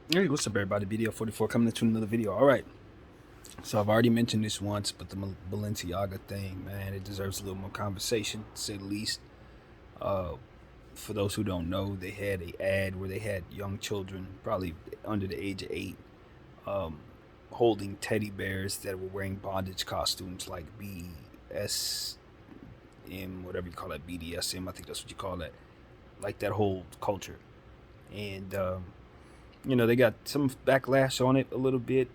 Hey, what's up, everybody? BDF 44 coming into another video. All right. So I've already mentioned this once, but the Balenciaga thing, man, it deserves a little more conversation, to say the least. Uh, for those who don't know, they had a ad where they had young children, probably under the age of 8, um, holding teddy bears that were wearing bondage costumes like BSM, whatever you call that, BDSM. I think that's what you call that. Like that whole culture. And they got some backlash on it a little bit.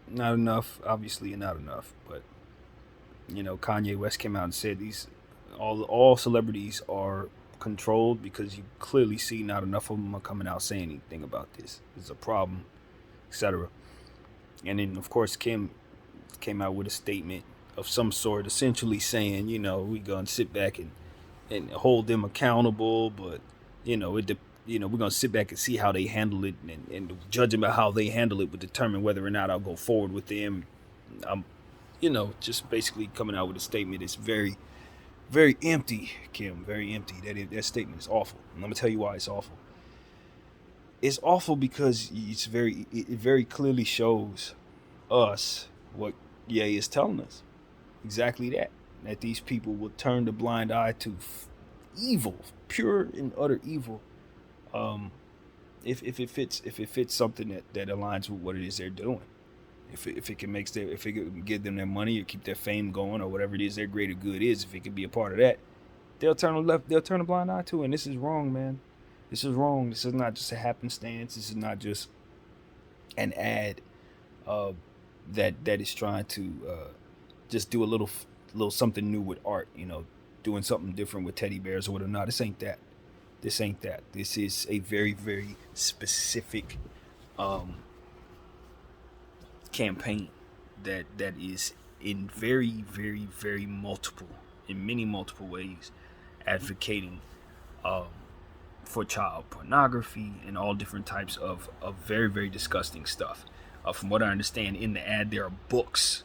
Not enough, obviously, not enough. But Kanye West came out and said these all celebrities are controlled because you clearly see not enough of them are coming out saying anything about this. It's a problem, etc. And then of course Kim came out with a statement of some sort, essentially saying, we gonna sit back and hold them accountable, but we're gonna sit back and see how they handle it, and judging by how they handle it would determine whether or not I'll go forward with them. I'm, just basically coming out with a statement. It's very, very empty, Kim. Very empty. That statement is awful. And I'm gonna tell you why it's awful. It's awful because it very clearly shows us what Ye is telling us. Exactly that these people will turn the blind eye to evil, pure and utter evil, um, if it fits something that aligns with what it is they're doing. If it can if it can give them their money or keep their fame going or whatever it is their greater good is, if it can be a part of that, they'll turn a blind eye to it. And this is wrong, man. This is wrong. This is not just a happenstance. This is not just an ad uh, that is trying to just do a little something new with art. Doing something different with teddy bears or whatnot. This ain't that. This ain't that. This is a very, very specific um, campaign that is in very, very, very in many multiple ways, advocating um, for child pornography and all different types of very, very disgusting stuff. From what I understand, in the ad, there are books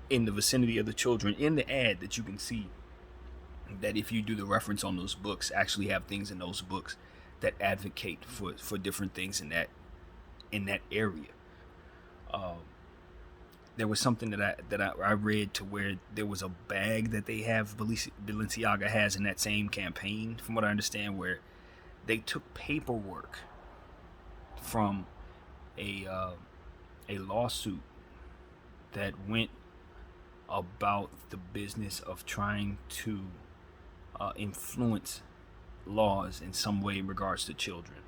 in the vicinity of the children in the ad that you can see that, if you do the reference on those books, actually have things in those books that advocate for different things in that area. Um, there was something that I read to where there was a bag that they have Balenciaga has in that same campaign, from what I understand, where they took paperwork from a lawsuit that went about the business of trying to influence laws in some way in regards to children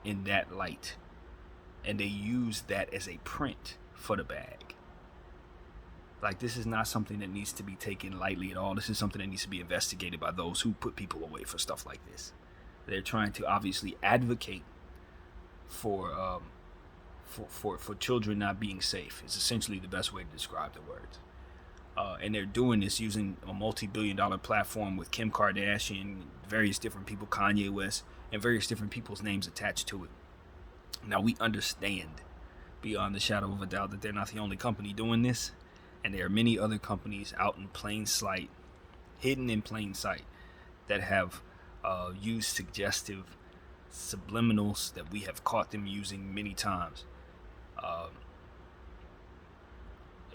in that light, and they use that as a print for the bag. Like, this is not something that needs to be taken lightly at all. This is something that needs to be investigated by those who put people away for stuff like this. They're trying to obviously advocate for for children not being safe. It's essentially the best way to describe the words. And they're doing this using a multi-billion-dollar platform with Kim Kardashian, various different people, Kanye West, and various different people's names attached to it. Now, we understand beyond the shadow of a doubt that they're not the only company doing this, and there are many other companies out in plain sight, hidden in plain sight, that have used suggestive subliminals that we have caught them using many times. Um,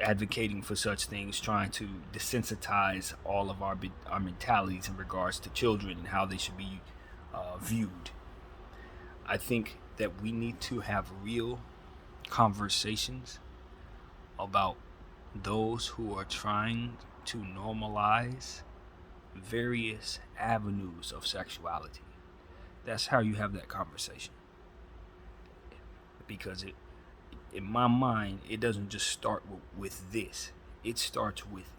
Advocating for such things, trying to desensitize all of our mentalities in regards to children and how they should be viewed. I think that we need to have real conversations about those who are trying to normalize various avenues of sexuality. That's how you have that conversation. Because in my mind, it doesn't just start with this. It starts with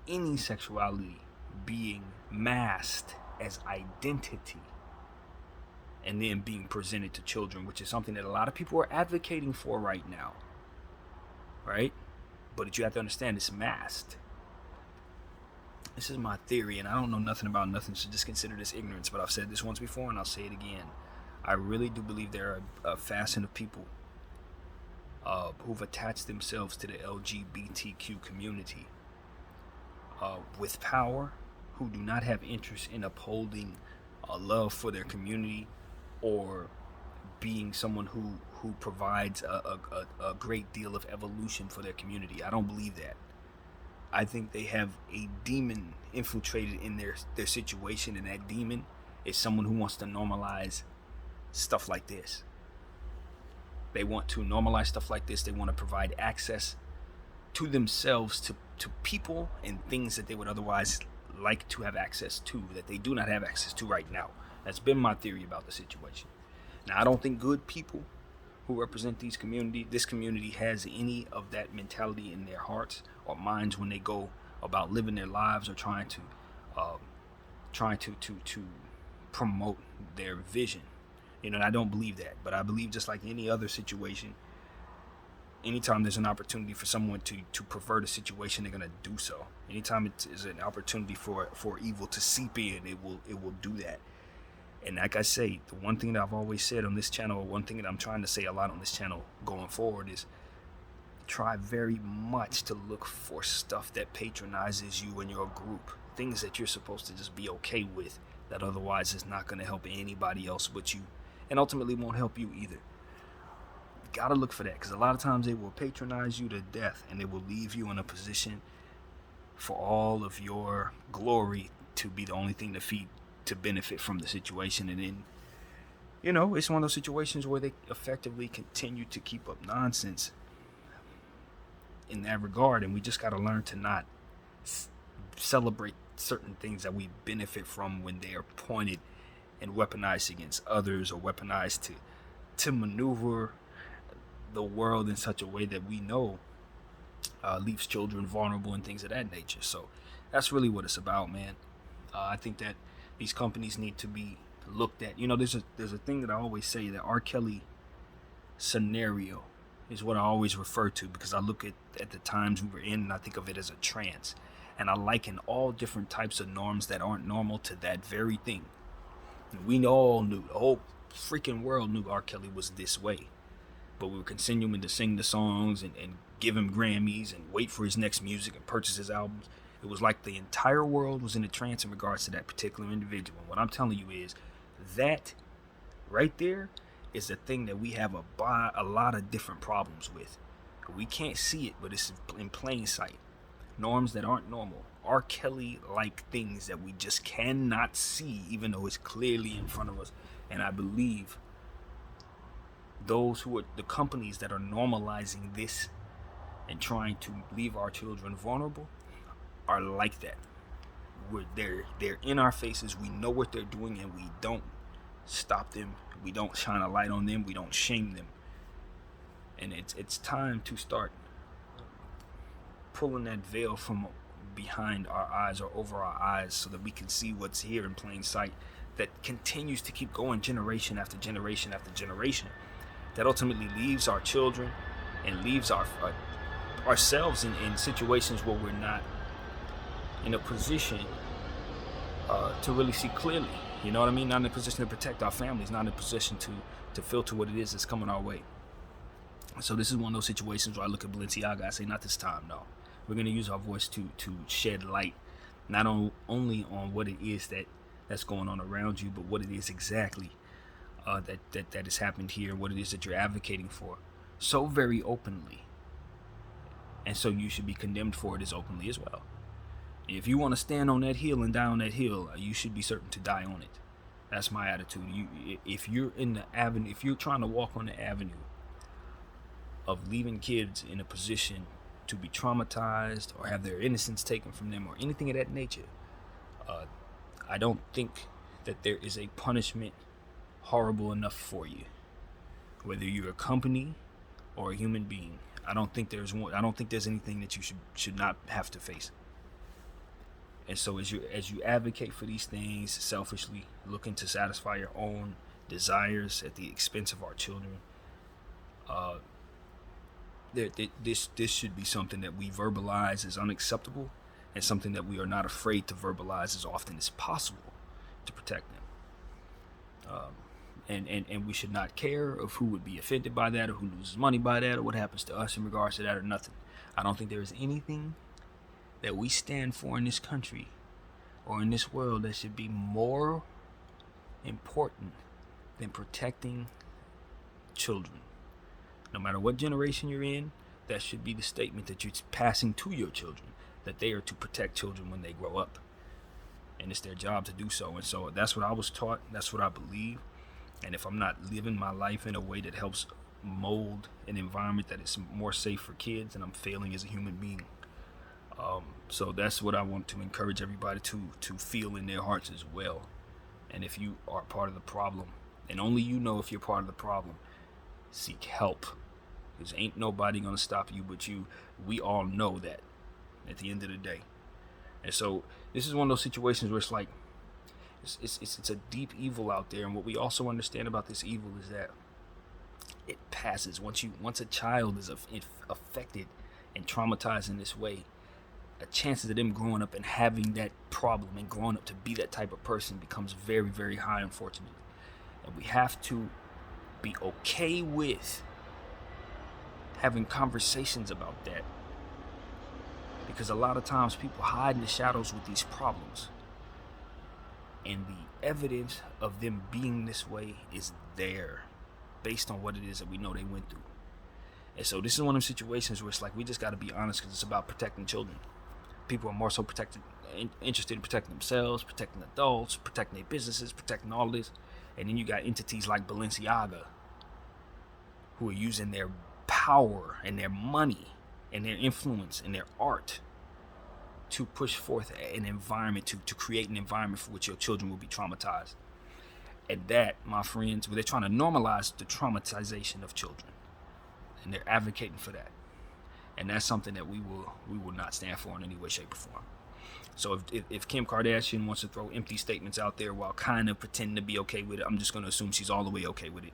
any sexuality being masked as identity and then being presented to children, which is something that a lot of people are advocating for right now. Right? But you have to understand, it's masked. This is my theory, and I don't know nothing about nothing, so just consider this ignorance. But I've said this once before, and I'll say it again. I really do believe there are a faction of people who've attached themselves to the LGBTQ community with power, who do not have interest in upholding love for their community or being someone who provides a great deal of evolution for their community. I don't believe that. I think they have a demon infiltrated in their situation, and that demon is someone who wants to normalize stuff like this. They want to normalize stuff like this. They want to provide access to themselves, to people and things that they would otherwise like to have access to, that they do not have access to right now. That's been my theory about the situation. Now, I don't think good people who represent this community has any of that mentality in their hearts or minds when they go about living their lives or trying to promote their vision. And I don't believe that, but I believe, just like any other situation, anytime there's an opportunity for someone to pervert a situation, they're gonna do so. Anytime it is an opportunity for evil to seep in, it will do that. And like I say, the one thing that I've always said on this channel, or one thing that I'm trying to say a lot on this channel going forward, is try very much to look for stuff that patronizes you and your group. Things that you're supposed to just be okay with, that otherwise is not going to help anybody else but you, and ultimately won't help you either. You gotta look for that, because a lot of times they will patronize you to death, and they will leave you in a position for all of your glory to be the only thing to benefit from the situation. And then, it's one of those situations where they effectively continue to keep up nonsense in that regard, and we just got to learn to not celebrate certain things that we benefit from when they are pointed and weaponized against others, or weaponized to maneuver the world in such a way that we know leaves children vulnerable and things of that nature. So that's really what it's about, man. I think that these companies need to be looked at. There's a thing that I always say, that R. Kelly scenario is what I always refer to, because I look at the times we were in, and I think of it as a trance, and I liken all different types of norms that aren't normal to that very thing. And we all knew, the whole freaking world knew R. Kelly was this way, but we were continuing to sing the songs and give him Grammys and wait for his next music and purchase his albums. It was like the entire world was in a trance in regards to that particular individual. And what I'm telling you is that right there is the thing that we have a lot of different problems with. We can't see it, but it's in plain sight. Norms that aren't normal. R. Kelly-like things that we just cannot see, even though it's clearly in front of us. And I believe those who are the companies that are normalizing this and trying to leave our children vulnerable are like that. They're in our faces. We know what they're doing, and we don't stop them. We don't shine a light on them. We don't shame them. And it's time to start pulling that veil from behind our eyes or over our eyes, so that we can see what's here in plain sight, that continues to keep going generation after generation after generation, that ultimately leaves our children and leaves ourselves in situations where we're not in a position to really see clearly. You know what I mean? Not in a position to protect our families, not in a position to filter what it is that's coming our way. So this is one of those situations where I look at Balenciaga, I say, not this time, no. We're going to use our voice to shed light, not only on what it is that's going on around you, but what it is exactly that has happened here, what it is that you're advocating for, so very openly. And so you should be condemned for it as openly as well. If you want to stand on that hill and die on that hill, you should be certain to die on it. That's my attitude. If you're in the avenue, if you're trying to walk on the avenue of leaving kids in a position to be traumatized or have their innocence taken from them or anything of that nature, I don't think that there is a punishment horrible enough for you, whether you're a company or a human being. I don't think there's anything that you should not have to face. And so as you advocate for these things selfishly, looking to satisfy your own desires at the expense of our children, this should be something that we verbalize as unacceptable, and something that we are not afraid to verbalize as often as possible to protect them. And we should not care of who would be offended by that, or who loses money by that, or what happens to us in regards to that, or nothing. I don't think there is anything that we stand for in this country or in this world that should be more important than protecting children. No matter what generation you're in, that should be the statement that you're passing to your children, that they are to protect children when they grow up. And it's their job to do so. And so that's what I was taught. That's what I believe. And if I'm not living my life in a way that helps mold an environment that is more safe for kids, then I'm failing as a human being. So that's what I want to encourage everybody to feel in their hearts as well. And if you are part of the problem, and only you know if you're part of the problem, seek help. Because ain't nobody going to stop you but you. We all know that at the end of the day. And so this is one of those situations where it's like, it's a deep evil out there. And what we also understand about this evil is that it passes. Once a child is affected and traumatized in this way, the chances of them growing up and having that problem and growing up to be that type of person becomes very, very high, unfortunately. And we have to be okay with having conversations about that, because a lot of times people hide in the shadows with these problems, and the evidence of them being this way is there based on what it is that we know they went through. And so this is one of the situations where it's like we just got to be honest, because it's about protecting children. People are more so interested in protecting themselves, protecting adults, protecting their businesses, protecting all this. And then you got entities like Balenciaga who are using their power and their money and their influence and their art to push forth an environment, to create an environment for which your children will be traumatized. And that, my friends, they're trying to normalize the traumatization of children. And they're advocating for that. And that's something that we will not stand for in any way, shape, or form. So if Kim Kardashian wants to throw empty statements out there while kind of pretending to be okay with it, I'm just going to assume she's all the way okay with it.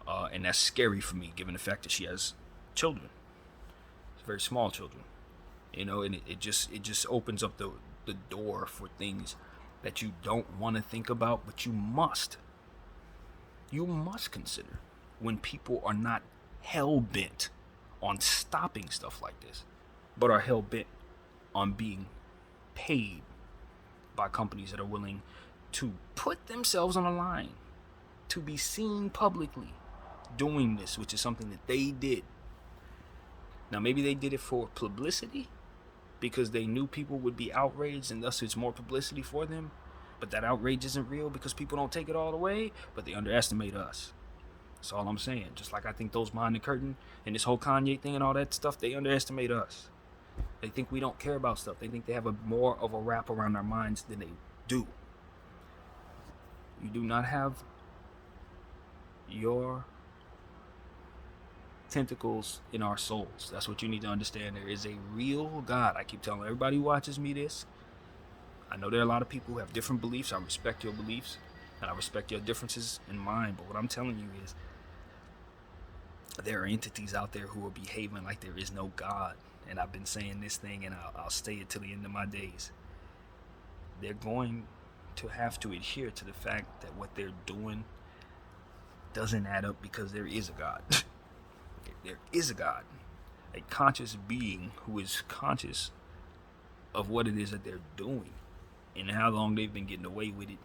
And that's scary for me, given the fact that she has children, very small children, and it just opens up the door for things that you don't want to think about, but you must consider when people are not hell-bent on stopping stuff like this, but are hell-bent on being paid by companies that are willing to put themselves on the line to be seen publicly doing this, which is something that they did. Now, maybe they did it for publicity because they knew people would be outraged, and thus it's more publicity for them. But that outrage isn't real because people don't take it all the way, but they underestimate us. That's all I'm saying. Just like I think those behind the curtain and this whole Kanye thing and all that stuff, they underestimate us. They think we don't care about stuff. They think they have more of a wrap around our minds than they do. You do not have your tentacles in our souls. That's what you need to understand. There is a real God. I keep telling everybody who watches me this. I know there are a lot of people who have different beliefs. I respect your beliefs, and I respect your differences in mine. But what I'm telling you is there are entities out there who are behaving like there is no God. And I've been saying this thing, and I'll say it till the end of my days. They're going to have to adhere to the fact that what they're doing doesn't add up, because there is a God. There is a God, a conscious being who is conscious of what it is that they're doing and how long they've been getting away with it.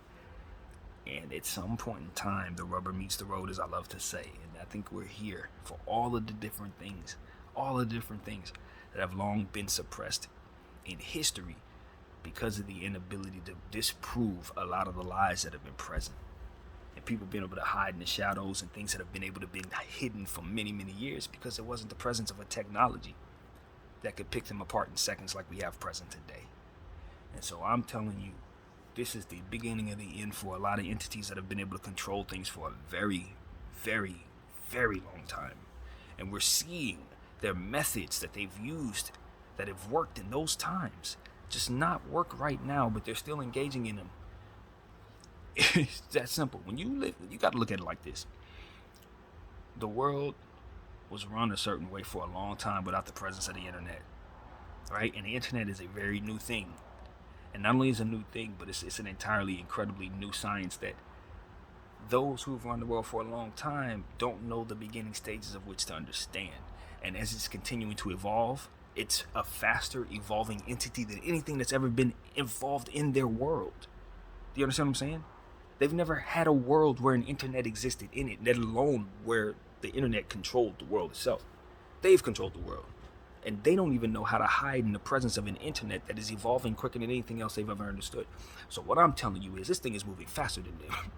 And at some point in time, the rubber meets the road, as I love to say. And I think we're here for all of the different things that have long been suppressed in history because of the inability to disprove a lot of the lies that have been present. And people being able to hide in the shadows and things that have been able to be hidden for many, many years because there wasn't the presence of a technology that could pick them apart in seconds like we have present today. And so I'm telling you, this is the beginning of the end for a lot of entities that have been able to control things for a very, very, very long time. And we're seeing their methods that they've used that have worked in those times just not work right now, but they're still engaging in them. It's that simple. When you live, you got to look at it like this. The world was run a certain way for a long time without the presence of the internet, right? And the internet is a very new thing. And not only is it a new thing, but it's an entirely incredibly new science that those who've run the world for a long time don't know the beginning stages of which to understand. And as it's continuing to evolve, it's a faster evolving entity than anything that's ever been involved in their world. Do you understand what I'm saying? They've never had a world where an internet existed in it, let alone where the internet controlled the world itself. They've controlled the world. And they don't even know how to hide in the presence of an internet that is evolving quicker than anything else they've ever understood. So what I'm telling you is this thing is moving faster than them.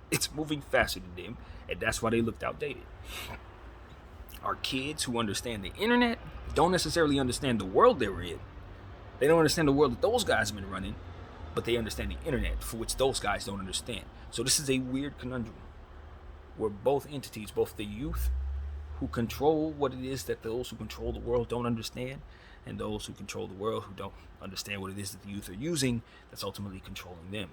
It's moving faster than them, and that's why they looked outdated. Our kids who understand the internet don't necessarily understand the world they're in. They don't understand the world that those guys have been running, but they understand the internet, for which those guys don't understand. So this is a weird conundrum where both entities, both the youth who control what it is that those who control the world don't understand, and those who control the world who don't understand what it is that the youth are using, that's ultimately controlling them.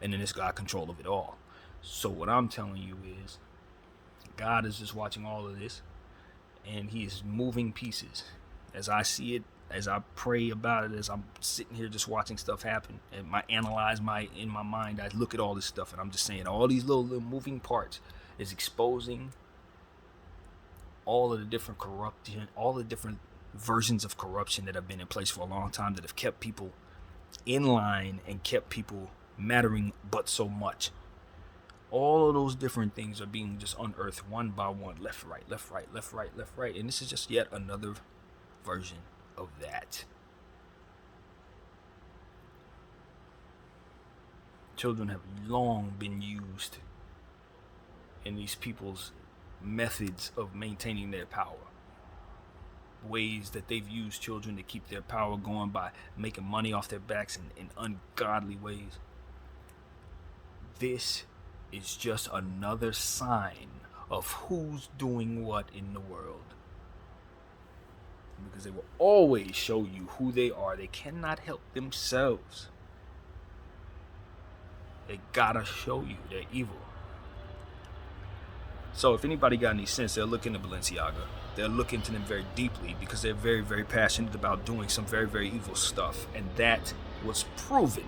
And then it's God control of it all. So what I'm telling you is, God is just watching all of this, and he is moving pieces. As I see it, as I pray about it, as I'm sitting here just watching stuff happen, and in my mind, I look at all this stuff, and I'm just saying all these little moving parts is exposing all of the different corruption, all the different versions of corruption that have been in place for a long time, that have kept people in line and kept people mattering but so much. All of those different things are being just unearthed one by one, left, right, left, right, left, right, left, right. And this is just yet another version of that. Children have long been used in these people's methods of maintaining their power. Ways that they've used children to keep their power going by making money off their backs in ungodly ways. This is just another sign of who's doing what in the world. Because they will always show you who they are. They cannot help themselves. They gotta show you they're evil. So if anybody got any sense, they'll look into Balenciaga. They'll look into them very deeply, because they're very, very passionate about doing some very, very evil stuff. And that was proven.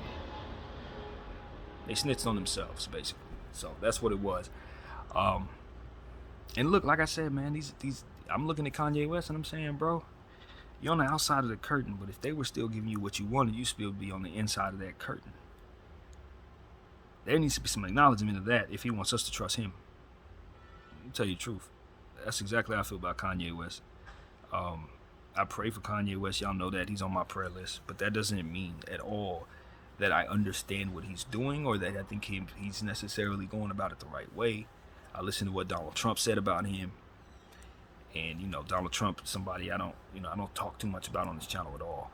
They snitched on themselves, basically. So that's what it was. And look, like I said, man, these I'm looking at Kanye West and I'm saying, bro, you're on the outside of the curtain, but if they were still giving you what you wanted, you still be on the inside of that curtain. There needs to be some acknowledgement of that if he wants us to trust him. I'll tell you the truth. That's exactly how I feel about Kanye West. I pray for Kanye West. Y'all know that he's on my prayer list, but that doesn't mean at all that I understand what he's doing, or that I think he's necessarily going about it the right way. I listen to what Donald Trump said about him, and Donald Trump is somebody I don't talk too much about on this channel at all,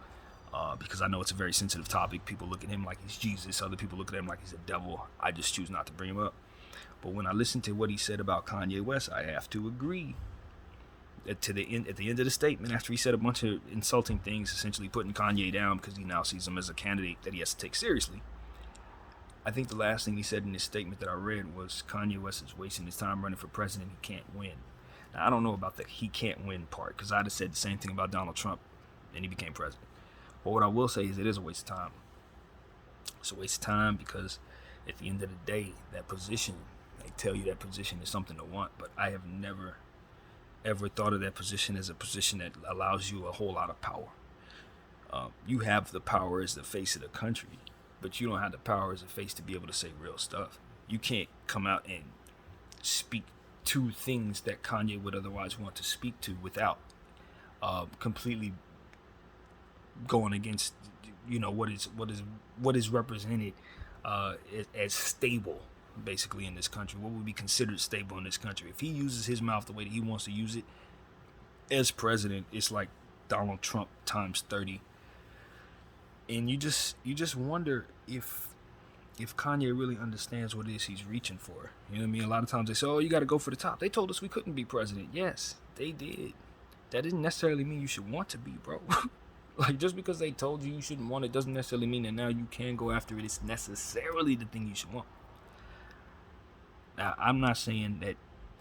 because I know it's a very sensitive topic. People look at him like he's Jesus. Other people look at him like he's a devil. I just choose not to bring him up. But when I listen to what he said about Kanye West, I have to agree. At the end of the statement, after he said a bunch of insulting things, essentially putting Kanye down because he now sees him as a candidate that he has to take seriously, I think the last thing he said in his statement that I read was Kanye West is wasting his time running for president. He can't win. Now, I don't know about the he can't win part, because I'd have said the same thing about Donald Trump and he became president. But what I will say is it is a waste of time. It's a waste of time, because at the end of the day, that position, they tell you that position is something to want, but I have never ever thought of that position as a position that allows you a whole lot of power. You have the power as the face of the country, but you don't have the power as a face to be able to say real stuff. You can't come out and speak to things that Kanye would otherwise want to speak to without completely going against what is represented as stable, basically, in this country. What would be considered stable in this country? If he uses his mouth the way that he wants to use it as president, it's like Donald Trump times 30. And you just wonder if Kanye really understands what it is he's reaching for. You know what I mean? A lot of times they say, oh, you got to go for the top. They told us we couldn't be president. Yes, they did. That didn't necessarily mean you should want to be, bro. Like, just because they told you shouldn't want it doesn't necessarily mean that now you can go after it. It's necessarily the thing you should want. Now, I'm not saying that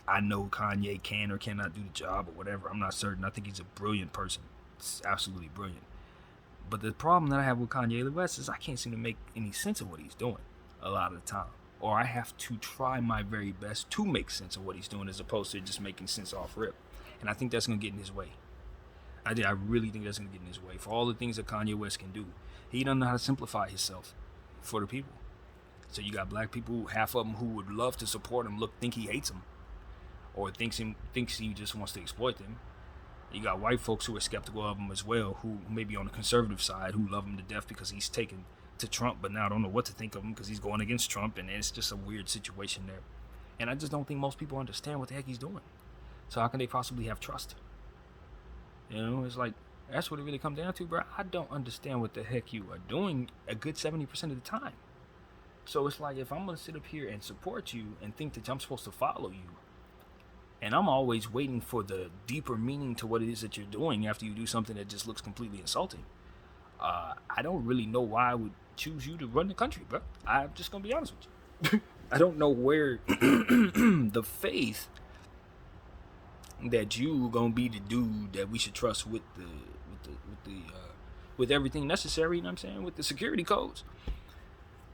I know Kanye can or cannot do the job or whatever. I'm not certain. I think he's a brilliant person. It's absolutely brilliant. But the problem that I have with Kanye West is I can't seem to make any sense of what he's doing a lot of the time. Or I have to try my very best to make sense of what he's doing, as opposed to just making sense off rip. And I think that's going to get in his way. I really think that's going to get in his way. For all the things that Kanye West can do, he doesn't know how to simplify himself for the people. So you got black people, half of them who would love to support him, think he hates them. or thinks he just wants to exploit them. You got white folks who are skeptical of him as well, who may be on the conservative side, who love him to death because he's taken to Trump, but now don't know what to think of him because he's going against Trump, and it's just a weird situation there. And I just don't think most people understand what the heck he's doing. So how can they possibly have trust? You know, it's like, that's what it really comes down to, bro. I don't understand what the heck you are doing a good 70% of the time. So it's like, if I'm going to sit up here and support you and think that I'm supposed to follow you, and I'm always waiting for the deeper meaning to what it is that you're doing after you do something that just looks completely insulting, I don't really know why I would choose you to run the country, bro. I'm just going to be honest with you. I don't know where the faith that you gonna be the dude that we should trust with with everything necessary, you know what I'm saying, with the security codes,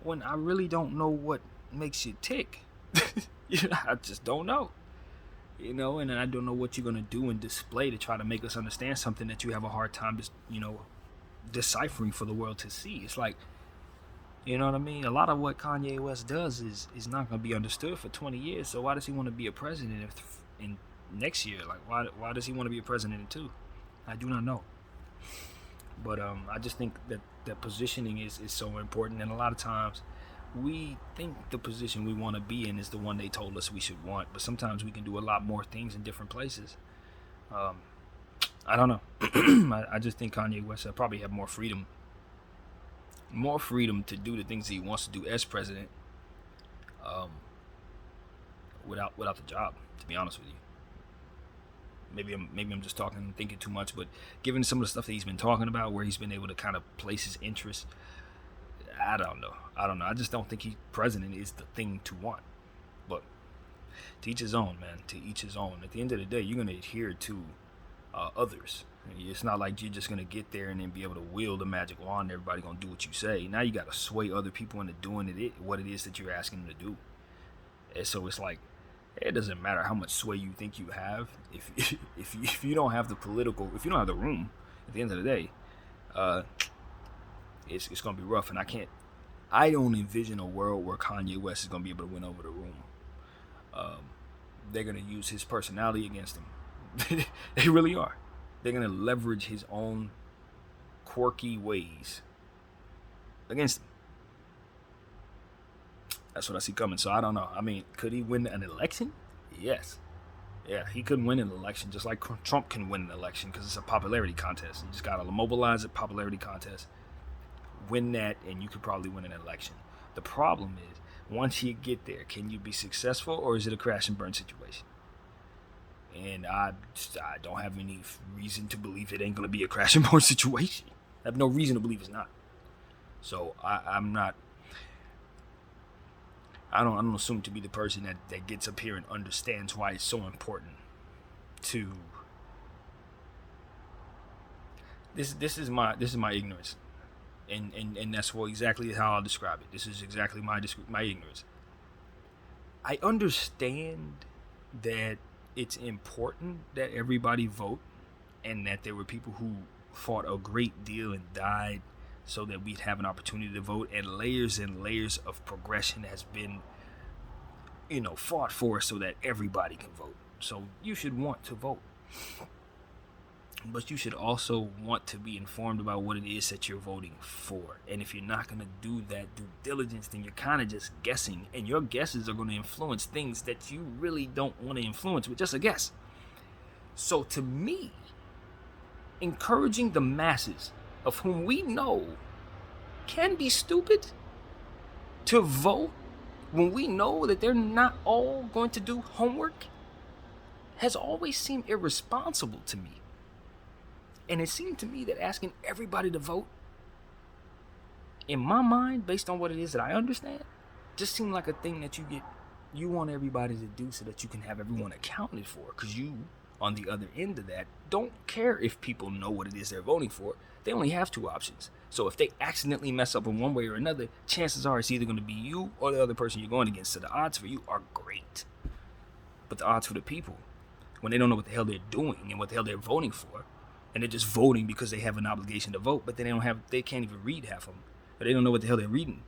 when I really don't know what makes you tick. You know, I just don't know, you know, and I don't know what you're gonna do and display to try to make us understand something that you have a hard time just, you know, deciphering for the world to see. It's like, you know what I mean? A lot of what Kanye West does is not going to be understood for 20 years. So why does he want to be a president in next year? Like, why does he want to be a president in 2? I do not know. But I just think that positioning is so important. And a lot of times we think the position we want to be in is the one they told us we should want. But sometimes we can do a lot more things in different places. I don't know. I just think Kanye West probably have more freedom to do the things he wants to do as president, without the job, to be honest with you. Maybe I'm just talking and thinking too much, but given some of the stuff that he's been talking about, where he's been able to kind of place his interests, I don't know. I just don't think president is the thing to want. But to each his own, man. To each his own. At the end of the day, you're going to adhere to others. It's not like you're just going to get there and then be able to wield a magic wand and everybody going to do what you say. Now you got to sway other people into doing what it is that you're asking them to do. And so it's like, it doesn't matter how much sway you think you have. If you don't have the if you don't have the room, at the end of the day, it's going to be rough. And I don't envision a world where Kanye West is going to be able to win over the room. They're going to use his personality against him. They really are. They're going to leverage his own quirky ways against him. That's what I see coming. So I don't know. I mean, could he win an election? Yes. Yeah, he could win an election just like Trump can win an election because it's a popularity contest. You just got to mobilize a popularity contest, win that, and you could probably win an election. The problem is, once you get there, can you be successful, or is it a crash and burn situation? And I don't have any reason to believe it ain't going to be a crash and burn situation. I have no reason to believe it's not. So I don't assume to be the person that gets up here and understands why it's so important to. This is my ignorance, and that's exactly how I'll describe it. This is exactly my ignorance. I understand that it's important that everybody vote, and that there were people who fought a great deal and died so that we'd have an opportunity to vote, and layers of progression has been, fought for so that everybody can vote. So you should want to vote, but you should also want to be informed about what it is that you're voting for. And if you're not going to do that due diligence, then you're kind of just guessing, and your guesses are going to influence things that you really don't want to influence with just a guess. So to me, encouraging the masses, of whom we know can be stupid, to vote when we know that they're not all going to do homework, has always seemed irresponsible to me. And it seemed to me that asking everybody to vote, in my mind, based on what it is that I understand, just seemed like a thing that you want everybody to do so that you can have everyone accounted for. Because you, on the other end of that, don't care if people know what it is they're voting for. They only have 2 options. So if they accidentally mess up in one way or another, chances are it's either going to be you or the other person you're going against. So the odds for you are great. But the odds for the people, when they don't know what the hell they're doing and what the hell they're voting for, and they're just voting because they have an obligation to vote, but they can't even read half of them. Or they don't know what the hell they're reading.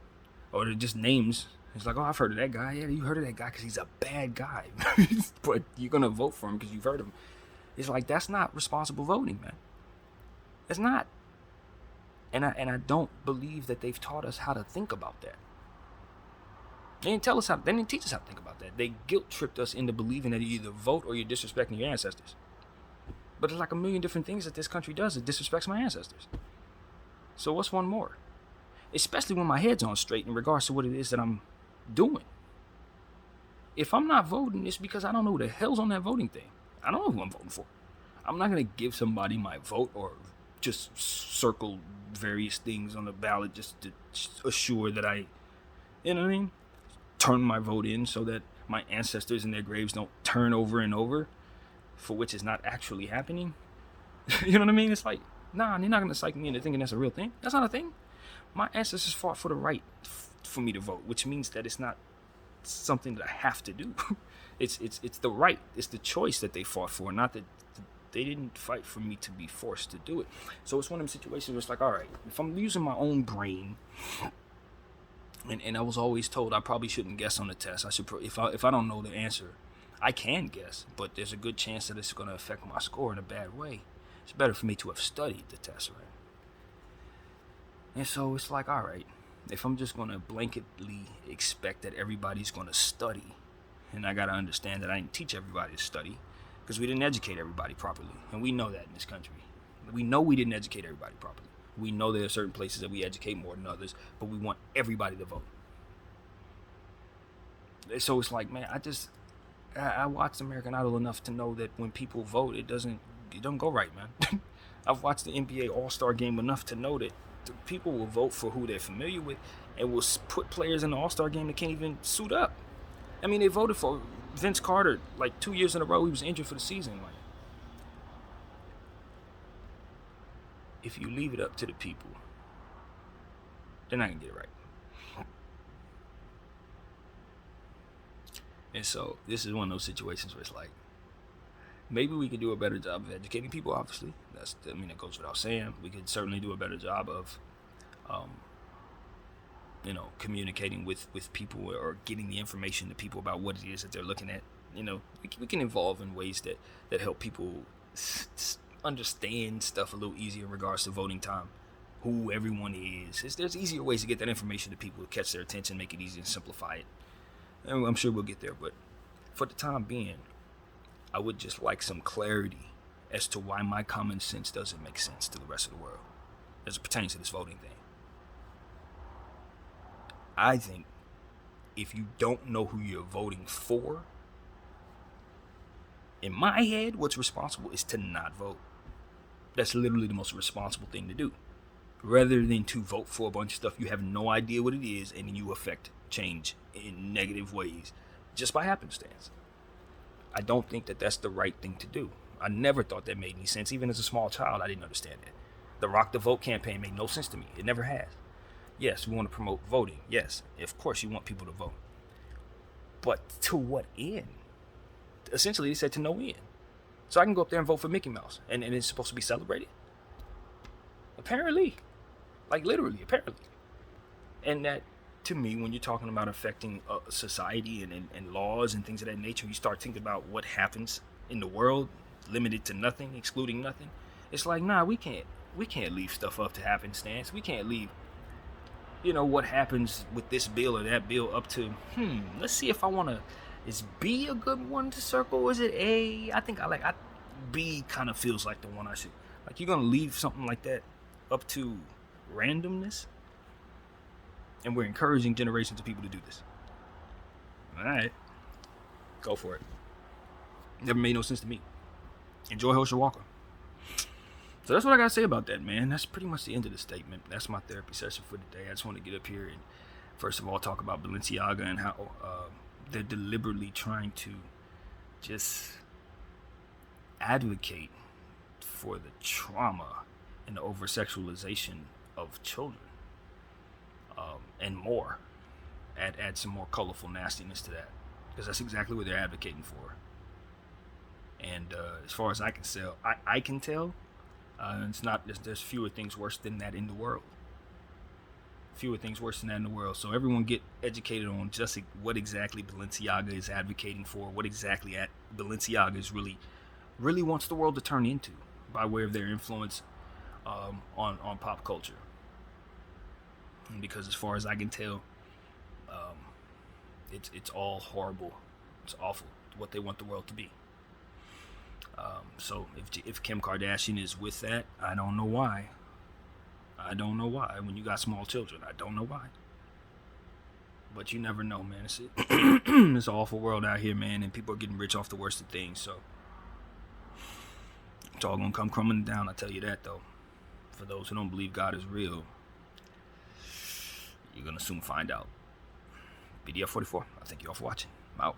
Or they're just names It's like, oh, I've heard of that guy. Yeah, you heard of that guy because he's a bad guy. But you're going to vote for him because you've heard him. It's like, that's not responsible voting, man. It's not. And I don't believe that they've taught us how to think about that. They didn't teach us how to think about that. They guilt tripped us into believing that you either vote or you're disrespecting your ancestors. But there's like a million different things that this country does that disrespects my ancestors. So what's one more? Especially when my head's on straight in regards to what it is that I'm doing. If I'm not voting, it's because I don't know who the hell's on that voting thing. I don't know who I'm voting for. I'm not going to give somebody my vote or just circle various things on the ballot just to assure that I, you know what I mean? Turn my vote in so that my ancestors and their graves don't turn over and over, for which is not actually happening. You know what I mean? It's like, nah, you're not going to psych me into thinking that's a real thing. That's not a thing. My ancestors fought for the right for me to vote, which means that it's not something that I have to do. It's the right. It's the choice that they fought for, not that they didn't fight for me to be forced to do it. So it's one of them situations where it's like, all right, if I'm using my own brain, and I was always told I probably shouldn't guess on the test. I should, if I don't know the answer, I can guess, but there's a good chance that it's going to affect my score in a bad way. It's better for me to have studied the test, right? And so it's like, all right, if I'm just going to blanketly expect that everybody's going to study, and I got to understand that I didn't teach everybody to study because we didn't educate everybody properly. And we know that in this country. We know we didn't educate everybody properly. We know there are certain places that we educate more than others, but we want everybody to vote. So it's like, man, I watched American Idol enough to know that when people vote, it doesn't go right, man. I've watched the NBA All-Star Game enough to know that people will vote for who they're familiar with and will put players in the All-Star Game that can't even suit up. I mean, they voted for Vince Carter like 2 years in a row. He was injured for the season. Like, if you leave it up to the people, they're not gonna get it right. And so this is one of those situations where it's like, maybe we could do a better job of educating people. Obviously, that goes without saying. We could certainly do a better job of, communicating with people or getting the information to people about what it is that they're looking at. You know, we can evolve in ways that help people understand stuff a little easier in regards to voting time, who everyone is. There's easier ways to get that information to people, to catch their attention, make it easy and simplify it. And I'm sure we'll get there, but for the time being, I would just like some clarity as to why my common sense doesn't make sense to the rest of the world as it pertains to this voting thing. I think if you don't know who you're voting for, in my head, what's responsible is to not vote. That's literally the most responsible thing to do. Rather than to vote for a bunch of stuff you have no idea what it is and you affect change in negative ways just by happenstance. I don't think that that's the right thing to do. I never thought that made any sense. Even as a small child, I didn't understand it. The Rock the Vote campaign made no sense to me. It never has. Yes, we want to promote voting. Yes, of course you want people to vote. But to what end? Essentially, they said to no end. So I can go up there and vote for Mickey Mouse, and it's supposed to be celebrated? Apparently. Like literally, apparently. And that, to me, when you're talking about affecting society and laws and things of that nature, you start thinking about what happens in the world, limited to nothing, excluding nothing. It's like, nah, we can't leave stuff up to happenstance. We can't leave, what happens with this bill or that bill up to, let's see if I want to, is B a good one to circle? Or is it A? I think B kind of feels like the one I should, like, you're going to leave something like that up to randomness? And we're encouraging generations of people to do this. All right. Go for it. Never made no sense to me. Enjoy Herschel Walker. So that's what I got to say about that, man. That's pretty much the end of the statement. That's my therapy session for today. I just want to get up here and, first of all, talk about Balenciaga and how they're deliberately trying to just advocate for the trauma and the over-sexualization of children. And more. Add some more colorful nastiness to that, because that's exactly what they're advocating for. And as far as I can tell, it's not. There's fewer things worse than that in the world. fewer things worse than that in the world. So everyone get educated on just what exactly Balenciaga is advocating for, what exactly Balenciaga is really wants the world to turn into by way of their influence on pop culture. And because as far as I can tell, it's all horrible. It's awful what they want the world to be. So if Kim Kardashian is with that, I don't know why. When you got small children, I don't know why. But you never know, man. It's an awful world out here, man, and people are getting rich off the worst of things. So it's all gonna come crumbling down. I tell you that, though. For those who don't believe God is real, you're gonna soon find out. BDF 44. I thank you all for watching. I'm out.